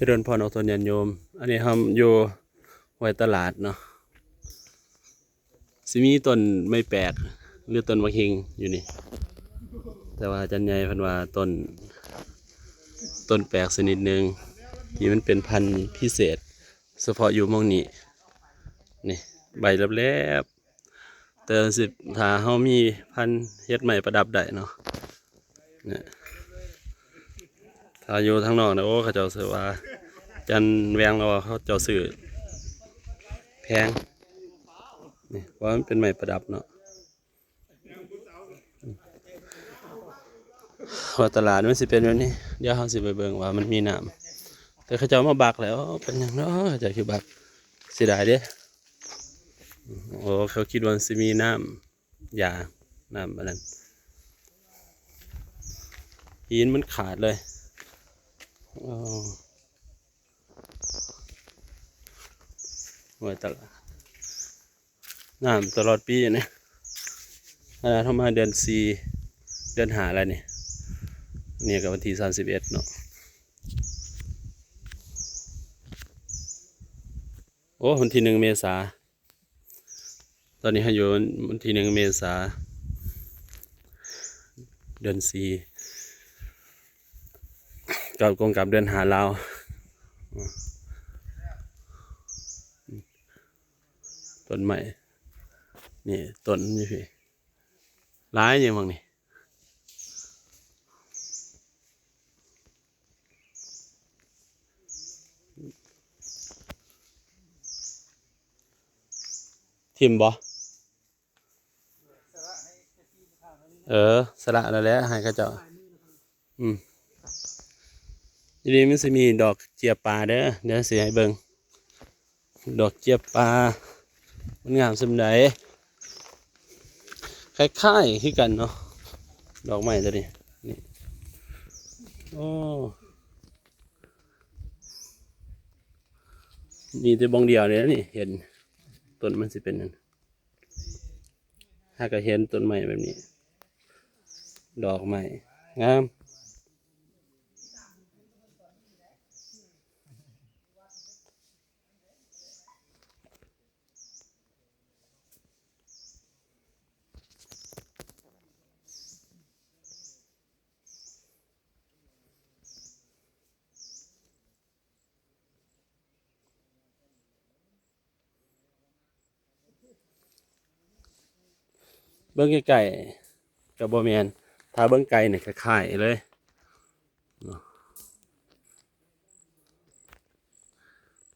เจริญพรออกตนญาณโยมอันนี้ทำอยู่ไว้ตลาดเนาะสิมีต้นไม่แปลกหรือต้นมะฮิงอยู่นี่แต่ว่าอาจารย์ใหญ่เพันว่าต้นแปลกชนิดหนึ่งที่มันเป็นพันธุ์พิเศษเฉพาะอยู่หม้องนี้นี่ใบแลบๆแต่สิถ้าเฮามีพันธุ์เฮ็ดใหม่ประดับได้เนาะเนี่ยถ้าอยู่ทางนอกนะโอ้เขาเจ้าเสือว่าจันแวงเราเขาเจ้าซื้อแพงนี่เพราะมันเป็นไม้ประดับเนาะว่าตลาดมันสิเป็นแบบนี้เดี๋ยวเขาสิไปเบิ่งว่ามันมีน้ำแต่เขาเจ้ามาบักแล้วเป็นอย่างเนาะเขาเจ้าคือบักเสียดายเด้โอ้เขาคิดว่าสิมีน้ำยาน้ำอันนั้นหินมันขาดเลยไว้ตลาดน้ำตลอดปีเนี่ยทำมาเดือน4 เดือน5อะไรเนี่ยกับวันที่31เนาะโอ้วันที่1 เมษาตอนนี้ให้อยู่วันที่1 เมษาเดือน4กับกงกับเดือน5ลาวต้นใหม่นี่ต้นนี่พี่ร้ายยังบ้างนี่ทิมบ่สละแล้วแหละให้เขาเจ้าทีนี้มันจะมีดอกเจียปลาเด้อเดี๋ยวสิให้เบิ่งดอกเจียปลามันงามสมใดคล้ายๆคือกันเนาะดอกไม้ตัวนี้นี่โอ้มีแต่บองเดียวเลยนะนี่เห็นต้นมันสิเป็นนั่นถ้าก็เห็นต้นไม้แบบนี้ดอกไม้งามเบิ้งไก่กับบ่แมนถ้าเบิ้งไก่เนี่ยคล้ายๆเลย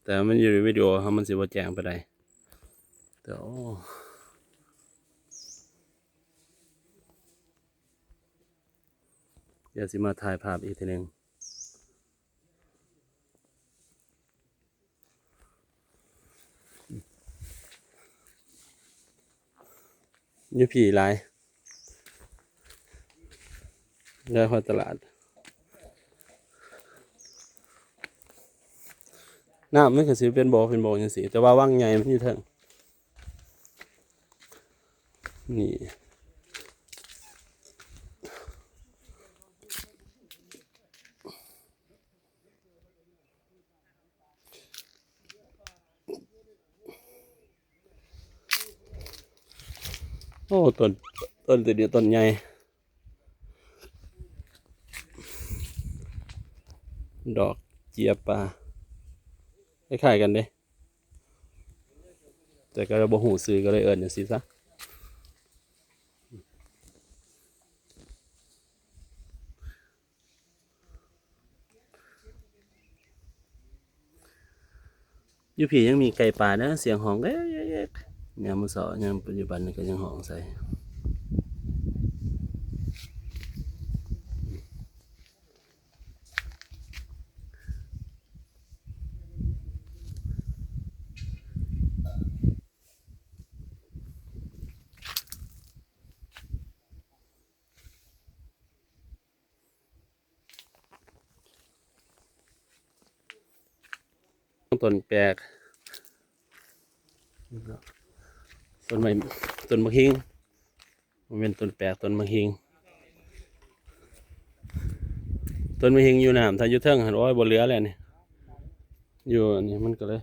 แต่มันอยู่ในวิดีโอเขามันสิบ่แจ้งไปได้แต่โอ้เดี๋ยวสิมาถ่ายภาพอีกทีหนึ่งอยู่ผีหลายเดินเข้าตลาดน้ำมันก็สิเป็นบ่อจังซี่แต่ว่าว่างใหญ่มันอยู่เทิงนี่โอ้ต้นตัวเดียวต้นใหญ่ดอกเจียปลาคล้ายๆกันเด้แต่ก็บ่ฮู้ซื้อก็เลยเอิ้นจังซี่ซะอยู่พี่ยังมีไก่ป่านะเสียงห้องเอ๊ะยามมื้อเช้ายามปัจจุบันนี่ก็ยังห้องใส่ต้นแปลกต้นไม้ต้นมะฮิงมันเป็นต้นแปลกต้นมะฮิงต้นมะฮิงอยู่น้ำถ้าอยู่เทิงหันโอ้ยบ่เหลือแล้วนี่ อยู่อันนี้มันก็เลย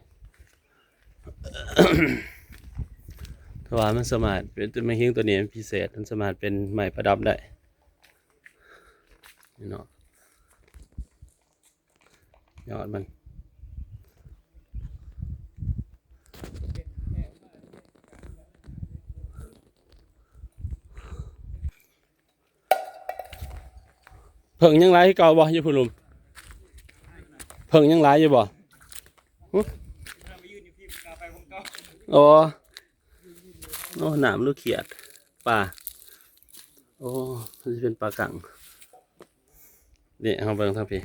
เพราะว่ามันสามารถเป็นไม้หิ้งตัวนี้มันพิเศษมันสามารถเป็นไม้ประดับได้นี่เนาะยอดมันเพิ่งยังไรเก่าบ่อยู่พุ่นลุมเพิ่งยังไรอยู่บ่โอ้โอ้หนามลูกเขียดป่าโอ้มันจะเป็นปลากังนี่เอาเบิ่งทางพี่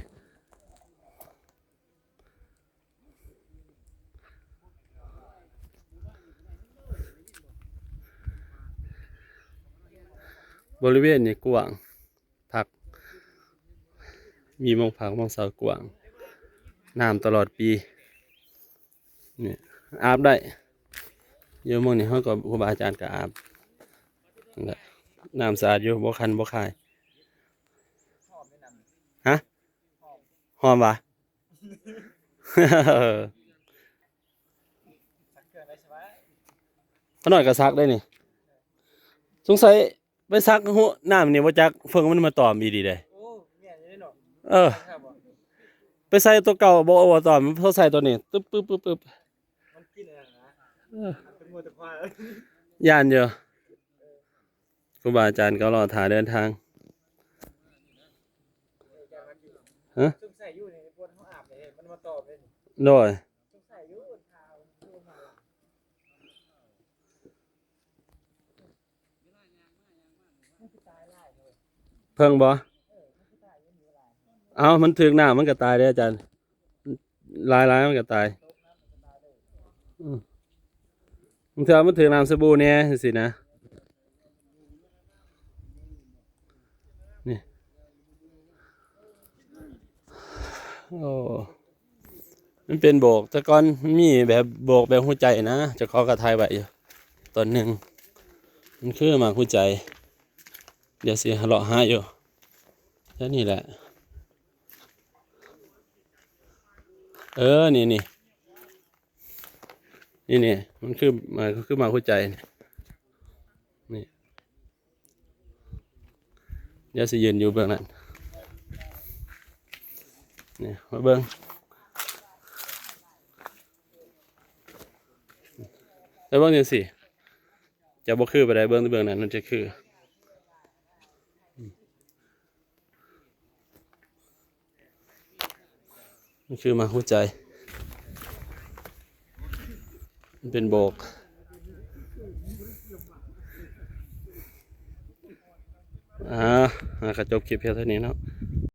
บริเวณนี้กว้างผักมีหมองผักหมองสาวกว้างน้ำตลอดปีนี่อาบได้เยอะหมองนี่เขาก็ครูบาอาจารย์ก็อาบนั่นแหละน้ำสะอาดอยู่บ่คันบ่คายฮะหอมปะ ขน่อยก็ซักได้นี่สงสัยไปซักหัวน้ำนี่บ่จักเฟิงมันมาตอมอีดีเด้ โอ้เมียจะได้หนอน เออ ครับบ่ ไปใส่ตัวเก่าบ่เอาบ่ตอมมันเขาใส่ตัวนี้ตึ๊บปึ๊บปึ๊บปึ๊บ มันกินอะไรนะ เออ มันเป็นงูตะควาย ย่านอยู่ครูบาอาจารย์ก็รอท่าเดินทาง ฮะ สงสัยอยู่ในปวดเขาอาบเลยมันมาตอบเลย โดย สงสัยอยู่เท้าดูมา เพิ่งบ่เอามันถึกน้ำมันก็ตายเด้ออาจารย์ลายมันก็ตายมันเถอะมันถึกน้ำสบู่เนี่ยสินะนี่โอ้มันเป็นโบกแต่ก่อนมันมีแบบโบกแบบหัวใจนะจะขอกระทายไว้อยู่ตอนหนึ่งมันคือหมากหัวใจ เดี๋ยวสิเลาะหาอยู่แค่นี้แหละเออนี่มันคือหมากหัวใจนี่เดี๋ยวสิยืนอยู่เบื้องนั้นนี่มาเบื้องแล้วเบื้องนี้สิจะบ่คือไปได้เบื้องนั้นมันจะคือมันคือหมากหัวใจมันเป็นโบกกระจบคลิปเพียงเท่านี้เนาะ